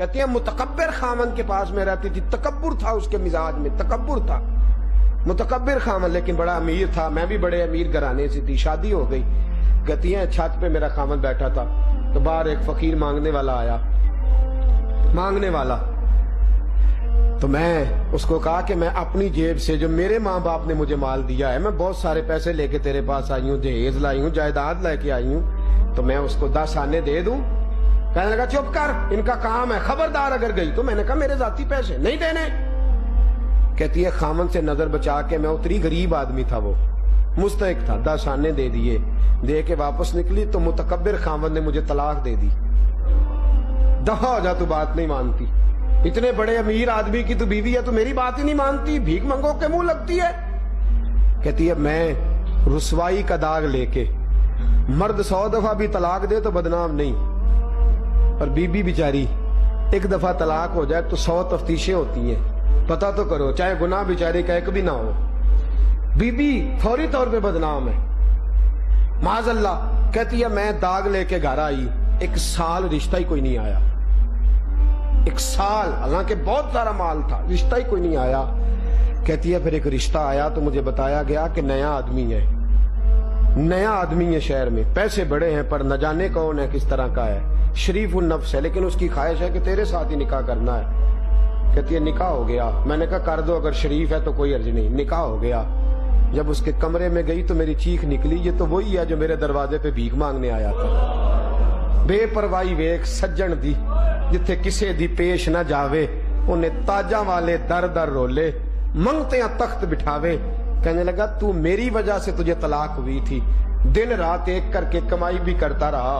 کہتے ہیں متکبر خامن کے پاس میں رہتی تھی، تکبر تھا اس کے مزاج میں، تکبر تھا، متکبر خامن، لیکن بڑا امیر تھا، میں بھی بڑے امیر گھرانے سے تھی، شادی ہو گئی۔ کہتی ہیں چھت پہ میرا خامن بیٹھا تھا تو باہر ایک فقیر مانگنے والا آیا، مانگنے والا، تو میں اس کو کہا کہ میں اپنی جیب سے جو میرے ماں باپ نے مجھے مال دیا ہے، میں بہت سارے پیسے لے کے تیرے پاس آئی ہوں، جہیز لائی ہوں، جائیداد لے کے آئی ہوں، تو میں اس کو 10 آنے دے دوں؟ کہنے لگا چپ کر، ان کا کام ہے، خبردار اگر گئی تو۔ میں نے کہا میرے ذاتی پیسے نہیں دینے۔ کہتی ہے خامن سے نظر بچا کے، میں اتری غریب آدمی تھا، وہ مستحق تھا، 10 آنے دے دیے، دے کے واپس نکلی تو متکبر خامن نے مجھے طلاق دے دی۔ دفع ہو جا، تو بات نہیں مانتی، اتنے بڑے امیر آدمی کی تو بیوی ہے، تو میری بات ہی نہیں مانتی، بھیک منگو کے منہ لگتی ہے۔ کہتی ہے میں رسوائی کا داغ لے کے، مرد 100 دفعہ بھی طلاق دے تو بدنام نہیں، اور بی بی بیچاری ایک دفعہ طلاق ہو جائے تو 100 تفتیشیں ہوتی ہیں، پتہ تو کرو، چاہے گناہ بیچاری کا ایک بھی نہ ہو، بی بی فوری طور پہ بدنام ہے، معاذ اللہ۔ کہتی ہے میں داغ لے کے گھر آئی، 1 سال رشتہ ہی کوئی نہیں آیا، 1 سال، حالانکہ بہت سارا مال تھا، رشتہ ہی کوئی نہیں آیا۔ کہتی ہے پھر ایک رشتہ آیا تو مجھے بتایا گیا کہ نیا آدمی ہے، نیا آدمی ہے شہر میں، پیسے بڑے ہیں پر نہ جانے کون ہے، کس طرح کا ہے، شریف النفس ہے، لیکن اس کی خواہش ہے کہ تیرے ساتھ ہی نکاح کرنا ہے۔ کہتی ہے نکاح ہو گیا۔ میں نے کہا کر دو، اگر شریف ہے تو کوئی عرض نہیں۔ نکاح ہو گیا۔ جب اس کے کمرے میں گئی تو میری چیخ نکلی، یہ تو وہی ہے جو میرے دروازے پہ بھیک مانگنے آیا تھا۔ بے پرواہی ویک سجن دی، جتھے کسے دی پیش نہ جاوے، انہیں تاجاں والے در در رولے، منگتے ہیں تخت بٹھاوے۔ کہنے لگا تو میری وجہ سے تجھے طلاق ہوئی تھی، دن رات ایک کر کے کمائی بھی کرتا رہا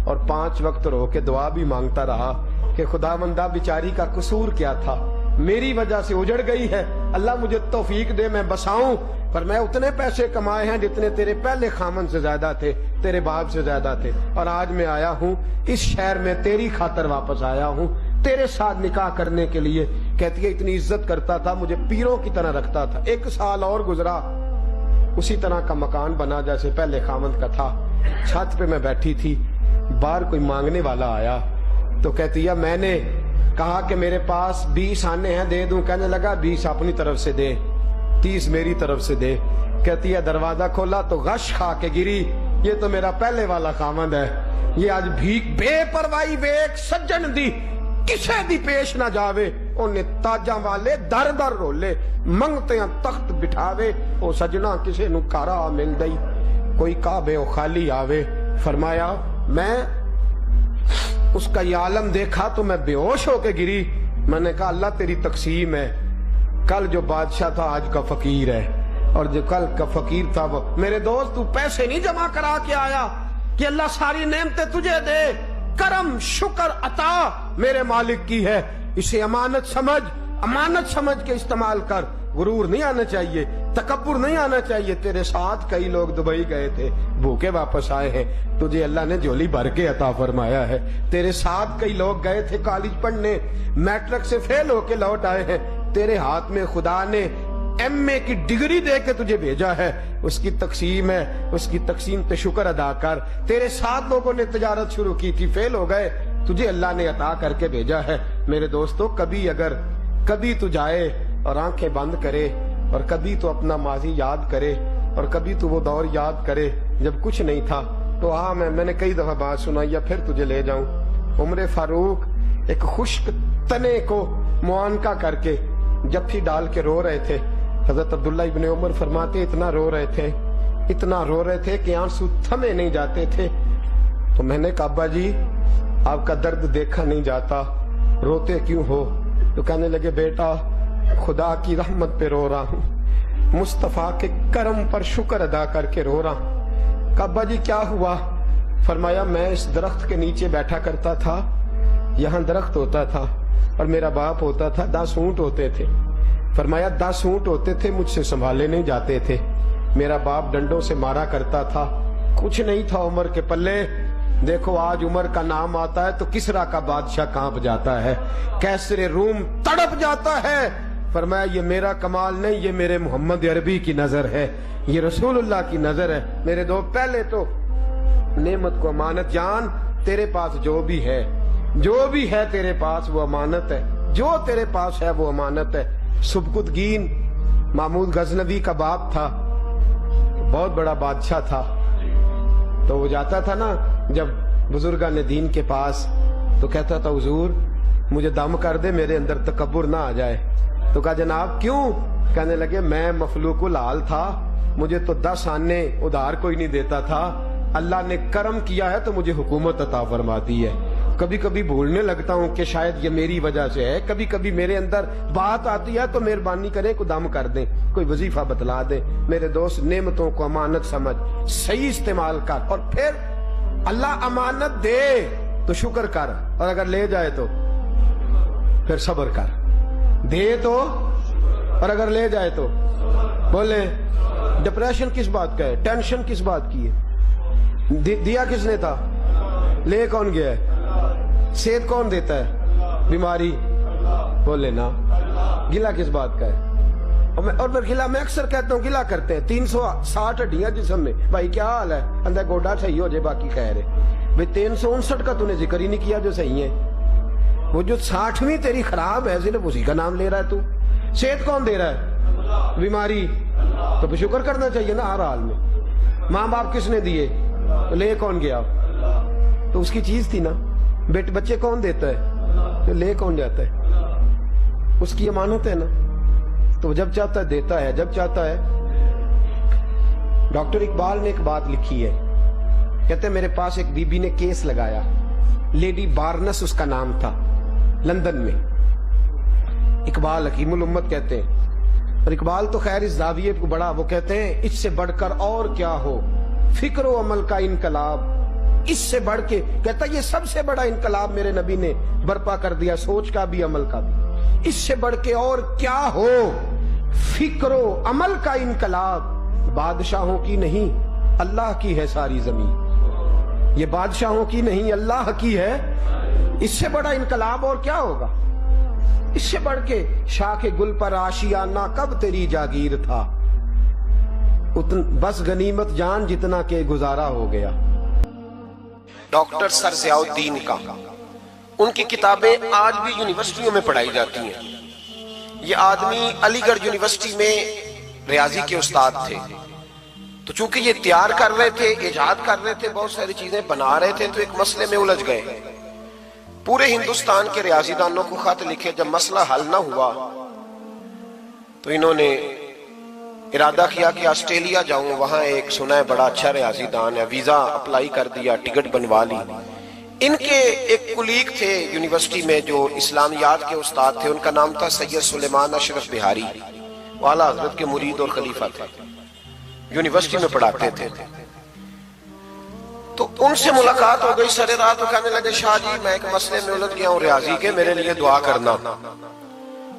اور 5 وقت رو کے دعا بھی مانگتا رہا کہ خداوندہ بیچاری کا قصور کیا تھا، میری وجہ سے اجڑ گئی ہے، اللہ مجھے توفیق دے میں بساؤں۔ پر میں اتنے پیسے کمائے ہیں جتنے تیرے پہلے خامن سے زیادہ تھے، تیرے باپ سے زیادہ تھے، اور آج میں آیا ہوں اس شہر میں تیری خاطر واپس آیا ہوں، تیرے ساتھ نکاح کرنے کے لیے۔ کہتی ہے اتنی عزت کرتا تھا، مجھے پیروں کی طرح رکھتا تھا۔ 1 سال اور گزرا، اسی طرح کا مکان بنا جیسے پہلے خامن کا تھا۔ چھت پہ میں بیٹھی تھی، باہر کوئی مانگنے والا آیا تو کہتی ہے میں نے کہا کہ میرے پاس 20 آنے ہیں، دے دوں؟ کہنے لگا 20 اپنی طرف سے دے، 30 میری طرف سے دے۔ کہتی ہے دروازہ کھولا تو غش کھا کے گری، یہ تو میرا پہلے والا خامن ہے، یہ آج بھیک بے پرواہی ویک سجن دی، کسے دی پیش نہ جاوے، انہیں تاجاں والے در در رولے، منگتے ہیں تخت بٹھاوے، او سجنا کسے نو کارا مل دئی، کوئی کعبے او خالی آوے۔ فرمایا میں اس کا یہ عالم دیکھا تو میں بے ہوش ہو کے گری۔ میں نے کہا اللہ تیری تقسیم ہے، کل جو بادشاہ تھا آج کا فقیر ہے، اور جو کل کا فقیر تھا وہ۔ میرے دوست تو پیسے نہیں جمع کرا کے آیا کہ اللہ ساری نعمتیں تجھے دے، کرم شکر عطا میرے مالک کی ہے، اسے امانت سمجھ کے استعمال کر۔ غرور نہیں آنا چاہیے، تکبر نہیں آنا چاہیے۔ تیرے ساتھ کئی لوگ دبئی گئے تھے، بھوکے واپس آئے ہیں، تجھے اللہ نے جھولی بھر کے عطا فرمایا ہے۔ تیرے ساتھ کئی لوگ گئے تھے کالج پڑھنے، میٹرک سے فیل ہو کے لوٹ آئے ہیں، تیرے ہاتھ میں خدا نے MA کی ڈگری دے کے تجھے بھیجا ہے، اس کی تقسیم ہے، اس کی تقسیم پہ شکر ادا کر۔ تیرے ساتھ لوگوں نے تجارت شروع کی تھی، فیل ہو گئے، تجھے اللہ نے عطا کر کے بھیجا ہے۔ میرے دوستو کبھی تو جائے اور آنکھیں بند کرے، اور کبھی تو اپنا ماضی یاد کرے، اور کبھی تو وہ دور یاد کرے جب کچھ نہیں تھا۔ تو میں نے کئی دفعہ بات سنائی ہے، پھر تجھے لے جاؤں۔ عمر فاروق ایک خشک تنے کو معانقہ کر کے جپھی ڈال کے رو رہے تھے۔ حضرت عبداللہ ابن عمر فرماتے اتنا رو رہے تھے کہ آنسو تھمے نہیں جاتے تھے۔ تو میں نے کہا ابا جی آپ کا درد دیکھا نہیں جاتا، روتے کیوں ہو؟ تو کہنے لگے بیٹا خدا کی رحمت پہ رو رہا ہوں، مصطفیٰ کے کرم پر شکر ادا کر کے رو رہا ہوں۔ کہا ابا جی کیا ہوا؟ فرمایا میں اس درخت کے نیچے بیٹھا کرتا تھا، یہاں درخت ہوتا تھا اور میرا باپ ہوتا تھا، 10 اونٹ ہوتے تھے۔ فرمایا 10 اونٹ ہوتے تھے، مجھ سے سنبھالے نہیں جاتے تھے، میرا باپ ڈنڈوں سے مارا کرتا تھا، کچھ نہیں تھا عمر کے پلے۔ دیکھو آج عمر کا نام آتا ہے تو کسرا کا بادشاہ کانپ جاتا ہے، کیسر روم تڑپ جاتا ہے۔ فرمایا یہ میرا کمال نہیں، یہ میرے محمد عربی کی نظر ہے، یہ رسول اللہ کی نظر ہے۔ میرے دو پہلے تو نعمت کو امانت جان، تیرے پاس جو بھی ہے جو بھی ہے تیرے پاس وہ امانت ہے، جو تیرے پاس ہے وہ امانت ہے۔ سبکتگین محمود غزنوی کا باپ تھا، بہت بڑا بادشاہ تھا، تو وہ جاتا تھا نا جب بزرگان دین کے پاس تو کہتا تھا حضور مجھے دم کر دے، میرے اندر تکبر نہ آ جائے۔ تو کہا جناب کیوں؟ کہنے لگے میں مخلوق الحال تھا، مجھے تو 10 آنے ادھار کوئی نہیں دیتا تھا، اللہ نے کرم کیا ہے تو مجھے حکومت عطا فرما دی ہے۔ کبھی کبھی بھولنے لگتا ہوں کہ شاید یہ میری وجہ سے ہے، کبھی کبھی میرے اندر بات آتی ہے تو مہربانی کریں کو دم کر دیں، کوئی وظیفہ بتلا دیں۔ میرے دوست نعمتوں کو امانت سمجھ، صحیح استعمال کر، اور پھر اللہ امانت دے تو شکر کر، اور اگر لے جائے تو پھر صبر کر۔ دے تو اور اگر لے جائے تو بولے ڈپریشن کس بات کا ہے، ٹینشن کس بات کی ہے؟ دیا کس نے تھا؟ لے کون گیا ہے؟ صحت کون دیتا ہے؟ بیماری بولے نا، گلا کس بات کا ہے؟ اور پھر گلا میں اکثر کہتا ہوں گلا کرتے ہیں 360 ہڈیاں جسم میں، بھائی کیا حال ہے؟ اندر گوڈا صحیح ہو جائے باقی خیر ہے۔ بھائی 359 کا تو نے ذکر ہی نہیں کیا جو صحیح ہے، وہ جو 60ویں تیری خراب ہے صرف اسی کا نام لے رہا ہے تو۔ صحت کون دے رہا ہے؟ بیماری تو پھر شکر کرنا چاہیے نا ہر حال میں۔ ماں باپ کس نے دیے تو لے کون گیا؟ تو اس کی چیز تھی نا۔ بچے کون دیتا ہے تو لے کون جاتا ہے؟ اس کی امانت ہے نا، تو جب چاہتا ہے دیتا ہے، جب چاہتا ہے۔ ڈاکٹر اقبال نے ایک بات لکھی ہے، کہتے ہیں میرے پاس ایک بی بی نے کیس لگایا، لیڈی بارنس اس کا نام تھا، لندن میں۔ اقبال حکیم الامت کہتے ہیں، اور اقبال تو خیر اس زاویے کو بڑا، وہ کہتے ہیں اس سے بڑھ کر اور کیا ہو فکر و عمل کا انقلاب، اس سے بڑھ کے، کہتا یہ سب سے بڑا انقلاب میرے نبی نے برپا کر دیا، سوچ کا بھی عمل کا بھی۔ اس سے بڑھ کے اور کیا ہو فکر و عمل کا انقلاب، بادشاہوں کی نہیں اللہ کی ہے ساری زمین، یہ بادشاہوں کی نہیں اللہ کی ہے۔ اس سے بڑا انقلاب اور کیا ہوگا؟ اس سے بڑھ کے شاخ گل پر آشیانہ کب تیری جاگیر تھا، بس غنیمت جان جتنا کہ گزارا ہو گیا۔ ڈاکٹر سر ضیاء الدین کا، ان کی کتابیں آج بھی یونیورسٹیوں میں پڑھائی جاتی ہیں۔ یہ آدمی علی گڑھ یونیورسٹی میں ریاضی کے استاد تھے، تو چونکہ یہ تیار کر رہے تھے، ایجاد کر رہے تھے، بہت ساری چیزیں بنا رہے تھے، تو ایک مسئلے میں الجھ گئے۔ پورے ہندوستان کے ریاضی دانوں کو خط لکھے، جب مسئلہ حل نہ ہوا تو انہوں نے ارادہ کیا کہ آسٹریلیا جاؤں، وہاں ایک سنا ہے بڑا اچھا ریاضی دان ہے، ویزا اپلائی کر دیا، ٹکٹ بنوا لی۔ ان کے ایک کلیگ تھے یونیورسٹی میں جو اسلامیات کے استاد تھے، ان کا نام تھا سید سلیمان اشرف بہاری، وہ اعلیٰ حضرت کے مرید اور خلیفہ تھے، یونیورسٹی میں پڑھاتے تھے۔ تو ان سے ملاقات ہو گئی سر رات، وہ کہنے لگے شاہ جی میں ایک مسئلے میں الجھ گیا ہوں ریاضی کے، میرے لیے دعا کرنا۔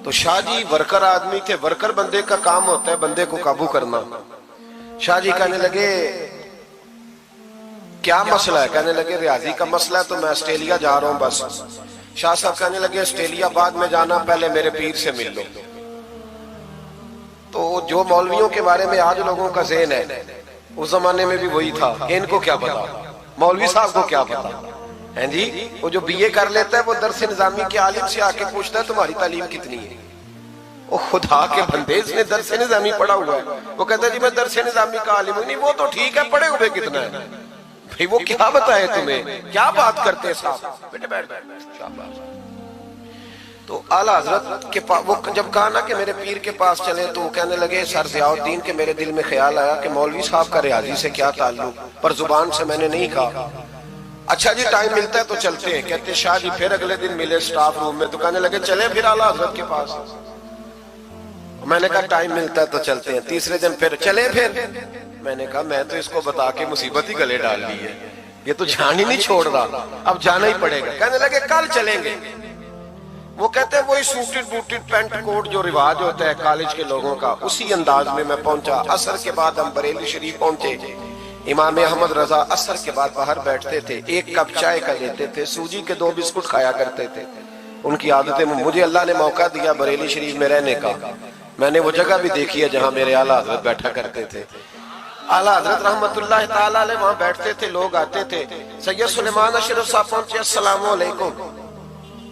تو شاہ جی ورکر آدمی تھے، ورکر بندے کا کام ہوتا ہے بندے کو قابو کرنا۔ شاہ جی کہنے لگے کیا مسئلہ ہے؟ کہنے لگے ریاضی کا مسئلہ ہے تو میں آسٹریلیا جا رہا ہوں بس۔ شاہ صاحب کہنے لگے آسٹریلیا بعد میں جانا، پہلے میرے پیر سے مل لو۔ تو جو مولویوں کے بارے میں آج لوگوں کا ذہن ہے، اس زمانے میں بھی وہی تھا، ان کو کیا پتا، مولوی صاحب کو کیا پتا ہیں جی؟ وہ جو بی اے کر لیتا ہے وہ درس نظامی کے عالم سے آ کے پوچھتا ہے تمہاری تعلیم کتنی ہے؟ وہ خدا کے بندے، اس نے درس نظامی پڑھا ہوا ہے، وہ کہتا ہے جی میں درس نظامی کا عالم ہوں۔ نہیں وہ تو ٹھیک ہے، پڑھے ہوئے کتنا ہے بھئی، وہ کیا بتائے تمہیں، کیا بات کرتے صاحب، بیٹے بیٹھ بیٹھ۔ تو اعلیٰ حضرت کے پاس وہ جب کہا نا کہ میرے پیر کے پاس چلے، تو وہ کہنے لگے سر ضیاء الدین کے میرے دل میں خیال آیا کہ مولوی صاحب کا ریاضی سے کیا تعلق، پر زبان سے میں نے نہیں کہا۔ اچھا جی ٹائم ملتا ہے تو چلتے ہیں۔ کہتے شاہ جی پھر اگلے دن ملے سٹاف روم میں، تو کہنے لگے چلیں پھر اعلیٰ حضرت کے پاس۔ میں نے کہا ٹائم ملتا ہے تو چلتے ہیں۔ تیسرے دن پھر چلے، پھر میں نے کہا میں تو اس کو بتا کے مصیبت ہی گلے ڈال لی ہے، یہ تو جان ہی نہیں چھوڑ رہا، اب جانا ہی پڑے گا۔ کہنے لگے کل چلیں گے۔ وہ کہتے ہیں وہی سوٹڈ بوٹڈ پینٹ کوٹ جو رواج ہوتا ہے کالج کے لوگوں کا، اسی انداز میں میں پہنچا۔ عصر کے بعد ہم بریلی شریف پہنچے۔ امام احمد رضا عصر کے بعد باہر بیٹھتے تھے، ایک کپ چائے کا لیتے تھے، سوجی کے 2 بسکٹ کھایا کرتے تھے، ان کی عادتیں۔ مجھے اللہ نے موقع دیا بریلی شریف میں رہنے کا، میں نے وہ جگہ بھی دیکھی ہے جہاں میرے اعلیٰ حضرت بیٹھا کرتے تھے۔ اعلیٰ حضرت رحمت اللہ تعالیٰ علیہ وہاں بیٹھتے تھے، لوگ آتے تھے۔ سید سلیمان اشرف صاحب پہنچے، السلام علیکم۔